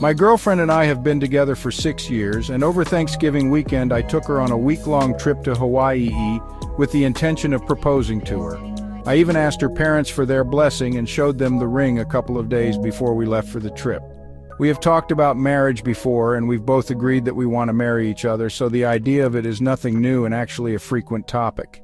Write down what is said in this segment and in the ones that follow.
My girlfriend and I have been together for 6 years, and over Thanksgiving weekend I took her on a week-long trip to Hawaii with the intention of proposing to her. I even asked her parents for their blessing and showed them the ring a couple of days before we left for the trip. We have talked about marriage before, and we've both agreed that we want to marry each other, so the idea of it is nothing new and actually a frequent topic.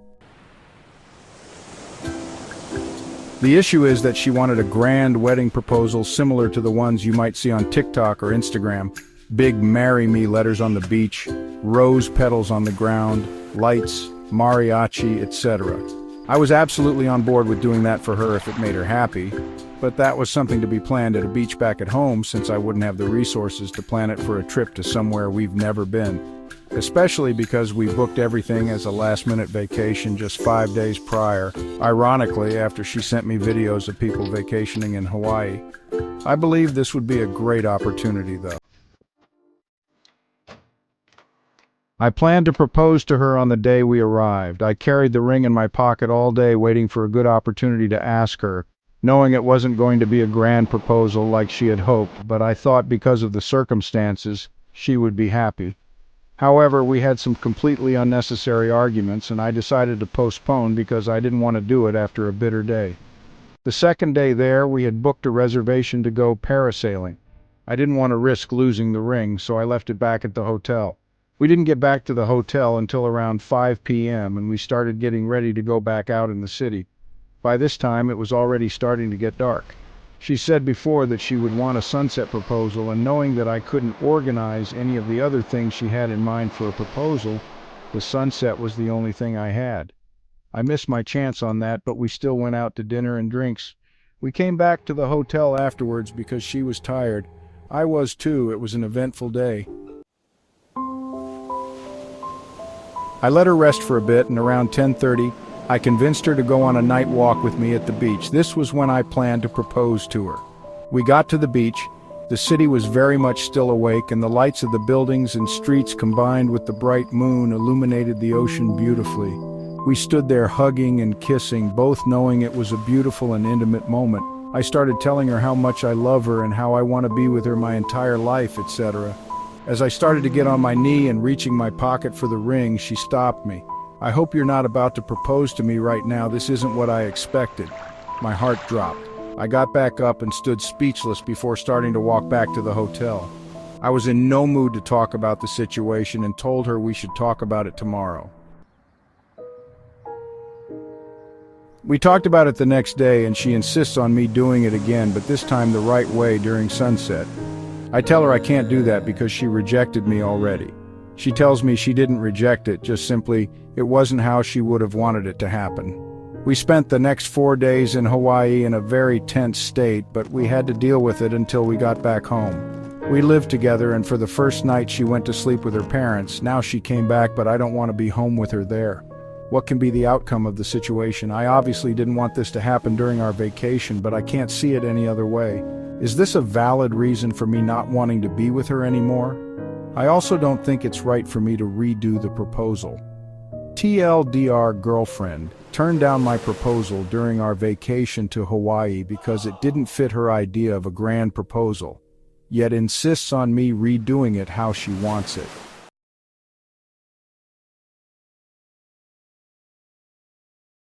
The issue is that she wanted a grand wedding proposal similar to the ones you might see on TikTok or Instagram. Big "Marry Me" letters on the beach, rose petals on the ground, lights, mariachi, etc. I was absolutely on board with doing that for her if it made her happy, but that was something to be planned at a beach back at home since I wouldn't have the resources to plan it for a trip to somewhere we've never been. Especially because we booked everything as a last-minute vacation just 5 days prior, ironically after she sent me videos of people vacationing in Hawaii. I believe this would be a great opportunity though. I planned to propose to her on the day we arrived. I carried the ring in my pocket all day waiting for a good opportunity to ask her, knowing it wasn't going to be a grand proposal like she had hoped, but I thought because of the circumstances, she would be happy. However, we had some completely unnecessary arguments, and I decided to postpone because I didn't want to do it after a bitter day. The second day there, we had booked a reservation to go parasailing. I didn't want to risk losing the ring, so I left it back at the hotel. We didn't get back to the hotel until around 5 p.m., and we started getting ready to go back out in the city. By this time, it was already starting to get dark. She said before that she would want a sunset proposal, and knowing that I couldn't organize any of the other things she had in mind for a proposal, the sunset was the only thing I had. I missed my chance on that, but we still went out to dinner and drinks. We came back to the hotel afterwards because she was tired. I was too. It was an eventful day. I let her rest for a bit, and around 10:30, I convinced her to go on a night walk with me at the beach. This was when I planned to propose to her. We got to the beach. The city was very much still awake, and the lights of the buildings and streets combined with the bright moon illuminated the ocean beautifully. We stood there hugging and kissing, both knowing it was a beautiful and intimate moment. I started telling her how much I love her and how I want to be with her my entire life, etc. As I started to get on my knee and reaching my pocket for the ring, she stopped me. "I hope you're not about to propose to me right now. This isn't what I expected." My heart dropped. I got back up and stood speechless before starting to walk back to the hotel. I was in no mood to talk about the situation and told her we should talk about it tomorrow. We talked about it the next day, and she insists on me doing it again, but this time the right way during sunset. I tell her I can't do that because she rejected me already. She tells me she didn't reject it, just simply it wasn't how she would have wanted it to happen. We spent the next 4 days in Hawaii in a very tense state, but we had to deal with it until we got back home. We lived together, and for the first night she went to sleep with her parents. Now she came back, but I don't want to be home with her there. What can be the outcome of the situation? I obviously didn't want this to happen during our vacation, but I can't see it any other way. Is this a valid reason for me not wanting to be with her anymore? I also don't think it's right for me to redo the proposal. TLDR girlfriend turned down my proposal during our vacation to Hawaii because it didn't fit her idea of a grand proposal, yet insists on me redoing it how she wants it.